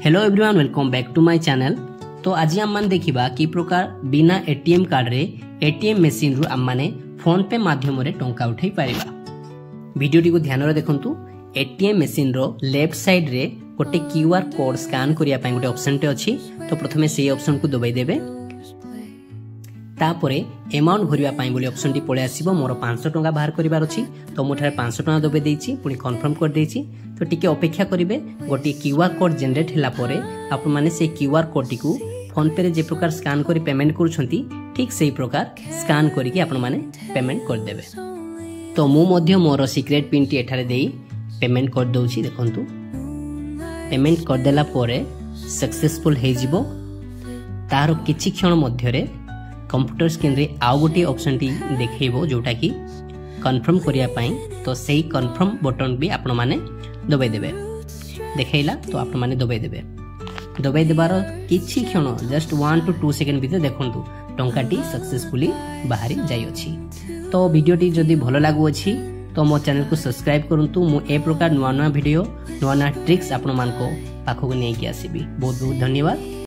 Hello everyone, welcome back to my channel. तो आज हम मान देखिबा कि प्रकार बिना एटीएम कार्ड रे एटीएम मशीन रु हम माने फोन पे माध्यम रे टंका उठाई पारिबा। वीडियोटी को ध्यान रे देखंतु। एटीएम मशीन रो लेफ्ट साइड रे गोटे क्यूआर कोड स्कैन करिया पय गोटे ऑप्शन टे अछि। तो प्रथमे सेही ऑप्शन को दबाई देबे। तापरे अमाउंट भरिया पय बोली ऑप्शन टी पळे आसीबो। मोर 500 टंका बाहर करिवार अछि, तो मोठारे 500 टंका दबे देइछि, पुनी कन्फर्म कर देइछि। तो टिके अपेक्षा करिवे। गोटे क्यूआर कोड जनरेट हला परे आपण माने से क्यूआर कोड टी को फोन पे रे जे प्रकार स्कैन करी पेमेंट करूछंती, ठीक सेही प्रकार स्कैन करी कि आपण माने पेमेंट कर देबे। तो मु मध्य मोर सीक्रेट पिन टी एठारे देई पेमेंट कर दउछि। देखंतु पेमेंट कर देला परे सक्सेसफुल हे जिवो। तार किछि क्षण मध्य रे कंप्यूटर स्क्रीन रे आउ गोटे ऑप्शन टी देखैबो जोटा कि कन्फर्म करिया पई। तो सेही कन्फर्म बटन भी आपण माने दबाई देबे। देखैला तो आपण माने दबाई देबे। दबाई देबार किछि क्षण जस्ट 1 to 2 सेकंड भीतर देखंतु टंकाटी सक्सेसफुली बाहरी जाई अछि। तो वीडियोटी जदी भलो लागु अछि तो मो चैनल को सब्सक्राइब करंतु। मु ए प्रकार नवा नवा वीडियो नवा नवा ट्रिक्स आपण मान को पाखो को नै कि आसीबी। बहुत बहुत धन्यवाद।